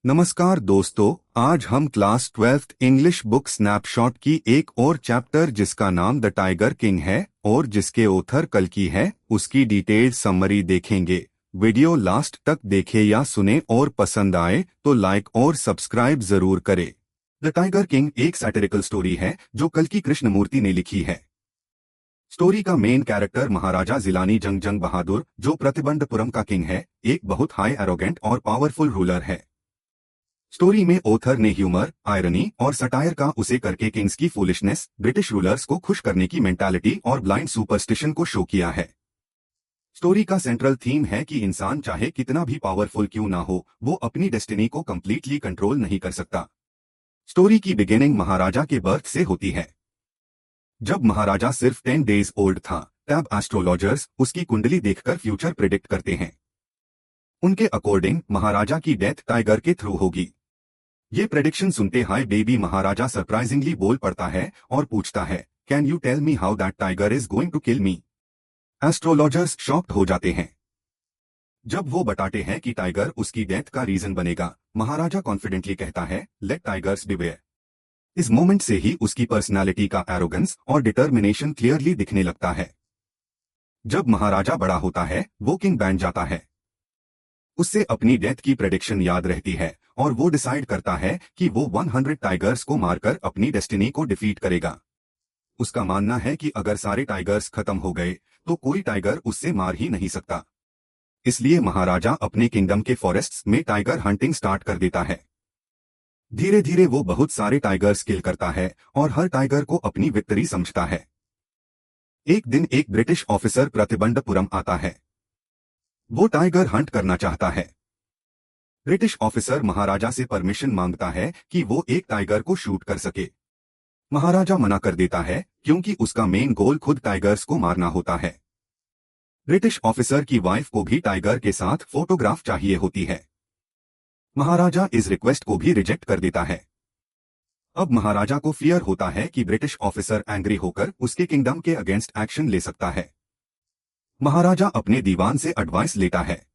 नमस्कार दोस्तों, आज हम class 12th English book snapshot की एक और चैप्टर जिसका नाम द टाइगर किंग है और जिसके ऑथर कल्कि है उसकी डिटेल्ड समरी देखेंगे। वीडियो लास्ट तक देखें या सुने और पसंद आए तो लाइक और सब्सक्राइब जरूर करें। द टाइगर किंग एक सैटिरिकल स्टोरी है जो कल्कि कृष्णमूर्ति ने लिखी है। स्टोरी का मेन कैरेक्टर महाराजा जिलानी जंग बहादुर जो प्रतिबंधपुरम का किंग है, एक बहुत हाई एरोगेंट और पावरफुल रूलर है। स्टोरी में ऑथर ने ह्यूमर, आयरनी और सटायर का उसे करके किंग्स की फूलिशनेस, ब्रिटिश रूलर्स को खुश करने की मेंटालिटी और ब्लाइंड सुपरस्टिशन को शो किया है। स्टोरी का सेंट्रल थीम है कि इंसान चाहे कितना भी पावरफुल क्यों ना हो, वो अपनी डेस्टिनी को कंप्लीटली कंट्रोल नहीं कर सकता। स्टोरी की बिगिनिंग महाराजा के बर्थ से होती है। जब महाराजा सिर्फ 10 डेज ओल्ड था, तब एस्ट्रोलॉजर्स उसकी कुंडली देखकर फ्यूचर प्रिडिक्ट करते हैं। उनके अकॉर्डिंग महाराजा की डेथ टाइगर के थ्रू होगी। ये प्रेडिक्शन सुनते हाय बेबी महाराजा सरप्राइजिंगली बोल पड़ता है और पूछता है, can you tell me how that tiger is going to kill me. Astrologers shocked हो जाते हैं। जब वो बताते हैं कि टाइगर उसकी डेथ का रीजन बनेगा, महाराजा कॉन्फिडेंटली कहता है, लेट टाइगर्स बिवेयर। इस मोमेंट से ही उसकी पर्सनालिटी का एरोगेंस और डिटर्मिनेशन क्लियरली दिखने लगता है। जब महाराजा बड़ा होता है, वो किंग बन जाता है। उससे अपनी डेथ की प्रेडिक्शन याद रहती है और वो डिसाइड करता है कि वो 100 टाइगर्स को मारकर अपनी डेस्टिनी को डिफीट करेगा। उसका मानना है कि अगर सारे टाइगर्स खत्म हो गए तो कोई टाइगर उससे मार ही नहीं सकता। इसलिए महाराजा अपने किंगडम के फॉरेस्ट्स में टाइगर हंटिंग स्टार्ट कर देता है। धीरे धीरे वो बहुत सारे टाइगर्स किल करता है और हर टाइगर को अपनी विक्ट्री समझता है। एक दिन एक ब्रिटिश ऑफिसर प्रतिबंधपुरम आता है। वो टाइगर हंट करना चाहता है। ब्रिटिश ऑफिसर महाराजा से परमिशन मांगता है कि वो एक टाइगर को शूट कर सके। महाराजा मना कर देता है क्योंकि उसका मेन गोल खुद टाइगर्स को मारना होता है। ब्रिटिश ऑफिसर की वाइफ को भी टाइगर के साथ फोटोग्राफ चाहिए होती है। महाराजा इस रिक्वेस्ट को भी रिजेक्ट कर देता है। अब महाराजा को फियर होता है कि ब्रिटिश ऑफिसर एंग्री होकर उसके किंगडम के अगेंस्ट एक्शन ले सकता है। महाराजा अपने दीवान से एडवाइस लेता है।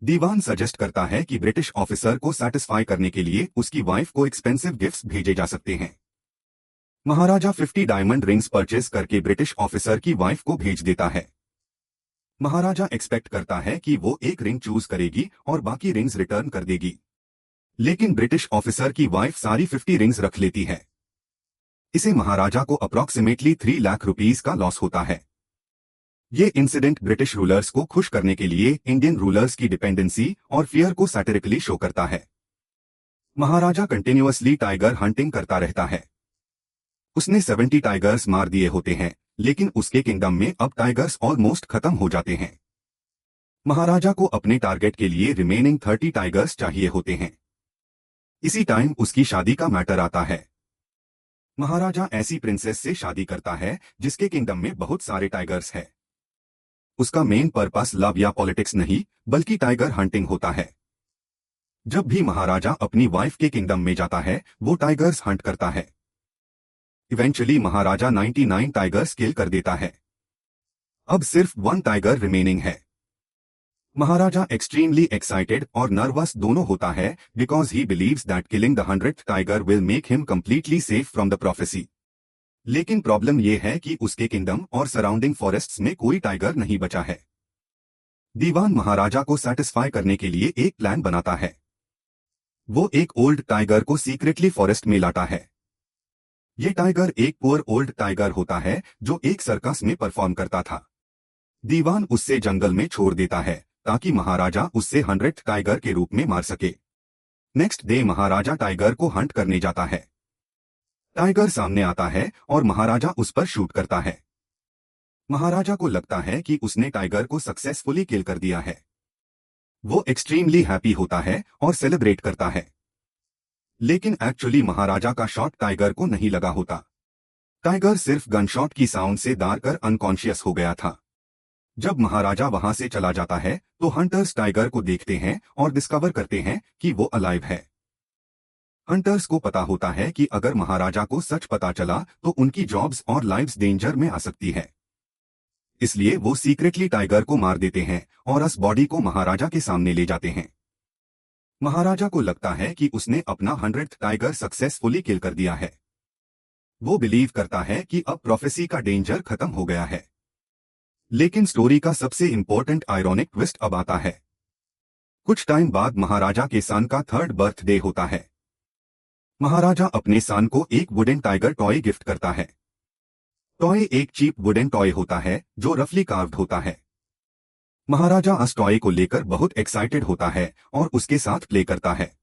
दीवान सजेस्ट करता है कि ब्रिटिश ऑफिसर को सैटिस्फाई करने के लिए उसकी वाइफ को एक्सपेंसिव गिफ्ट्स भेजे जा सकते हैं। महाराजा 50 डायमंड रिंग्स परचेज करके ब्रिटिश ऑफिसर की वाइफ को भेज देता है। महाराजा एक्सपेक्ट करता है कि वो एक रिंग चूज करेगी और बाकी रिंग्स रिटर्न कर देगी। लेकिन ब्रिटिश ऑफिसर की वाइफ सारी 50 रिंग्स रख लेती है। इसे महाराजा को अप्रॉक्सीमेटली 3 लाख रुपीस का लॉस होता है। ये इंसिडेंट ब्रिटिश रूलर्स को खुश करने के लिए इंडियन रूलर्स की डिपेंडेंसी और फियर को सैटिरिकली शो करता है। महाराजा कंटिन्यूअसली टाइगर हंटिंग करता रहता है। उसने 70 टाइगर्स मार दिए होते हैं, लेकिन उसके किंगडम में अब टाइगर्स ऑलमोस्ट खत्म हो जाते हैं। महाराजा को अपने टारगेट के लिए रिमेनिंग 30 टाइगर्स चाहिए होते हैं। इसी टाइम उसकी शादी का मैटर आता है। महाराजा ऐसी प्रिंसेस से शादी करता है जिसके किंगडम में बहुत सारे टाइगर्स हैं। उसका मेन पर्पस लव या पॉलिटिक्स नहीं, बल्कि टाइगर हंटिंग होता है। जब भी महाराजा अपनी वाइफ के किंगडम में जाता है, वो टाइगर्स हंट करता है। इवेंचुअली महाराजा 99 टाइगर्स किल कर देता है। अब सिर्फ 1 टाइगर रिमेनिंग है। महाराजा एक्सट्रीमली एक्साइटेड और नर्वस दोनों होता है because he believes that killing the 100th tiger will make him completely safe from the prophecy. लेकिन प्रॉब्लम यह है कि उसके किंगडम और सराउंडिंग फॉरेस्ट्स में कोई टाइगर नहीं बचा है। दीवान महाराजा को सैटिस्फाई करने के लिए एक प्लान बनाता है। वो एक ओल्ड टाइगर को सीक्रेटली फॉरेस्ट में लाता है। ये टाइगर एक पुअर ओल्ड टाइगर होता है जो एक सर्कस में परफॉर्म करता था। दीवान उससे जंगल में छोड़ देता है ताकि महाराजा उससे 100th टाइगर के रूप में मार सके। नेक्स्ट डे महाराजा टाइगर को हंट करने जाता है। टाइगर सामने आता है और महाराजा उस पर शूट करता है। महाराजा को लगता है कि उसने टाइगर को सक्सेसफुली किल कर दिया है। वो एक्सट्रीमली हैप्पी होता है और सेलिब्रेट करता है। लेकिन एक्चुअली महाराजा का शॉट टाइगर को नहीं लगा होता। टाइगर सिर्फ गनशॉट की साउंड से दार अनकॉन्शियस हो गया था। जब महाराजा वहां से चला जाता है तो हंटर्स टाइगर को देखते हैं और डिस्कवर करते हैं कि वो अलाइव है। हंटर्स को पता होता है कि अगर महाराजा को सच पता चला तो उनकी जॉब्स और लाइव्स डेंजर में आ सकती है। इसलिए वो सीक्रेटली टाइगर को मार देते हैं और उस बॉडी को महाराजा के सामने ले जाते हैं। महाराजा को लगता है कि उसने अपना 100th टाइगर सक्सेसफुली किल कर दिया है। वो बिलीव करता है कि अब प्रोफेसी का डेंजर खत्म हो गया है। लेकिन स्टोरी का सबसे इंपॉर्टेंट आयरॉनिक ट्विस्ट अब आता है। कुछ टाइम बाद महाराजा के सन का 3rd बर्थडे होता है। महाराजा अपने सन को एक वुडन टाइगर टॉय गिफ्ट करता है। टॉय एक चीप वुडन टॉय होता है जो रफली कार्व्ड होता है। महाराजा उस टॉय को लेकर बहुत एक्साइटेड होता है और उसके साथ प्ले करता है।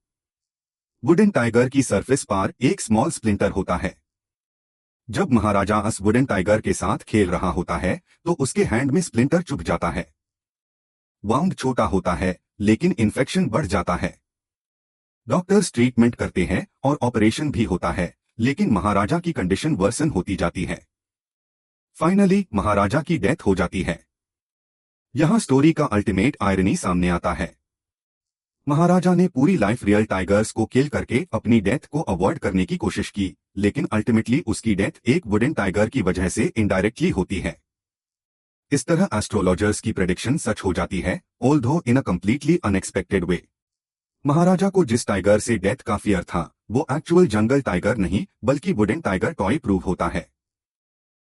वुडन टाइगर की सरफेस पर एक स्मॉल स्प्लिंटर होता है। जब महाराजा उस वुडन टाइगर के साथ खेल रहा होता है तो उसके हैंड में स्प्लिंटर चुभ जाता है। वाउंड छोटा होता है लेकिन इन्फेक्शन बढ़ जाता है। डॉक्टर्स ट्रीटमेंट करते हैं और ऑपरेशन भी होता है, लेकिन महाराजा की कंडीशन वर्सन होती जाती है। फाइनली महाराजा की डेथ हो जाती है। यहाँ स्टोरी का अल्टीमेट आयरनी सामने आता है। महाराजा ने पूरी लाइफ रियल टाइगर्स को किल करके अपनी डेथ को अवॉइड करने की कोशिश की, लेकिन अल्टीमेटली उसकी डेथ एक वुडन टाइगर की वजह से इनडायरेक्टली होती है। इस तरह एस्ट्रोलॉजर्स की प्रेडिक्शन सच हो जाती है, although in a completely unexpected way. Maharaja को जिस टाइगर से डेथ का फियर था वो एक्चुअल जंगल टाइगर नहीं बल्कि वुडन टाइगर टॉय प्रूव होता है।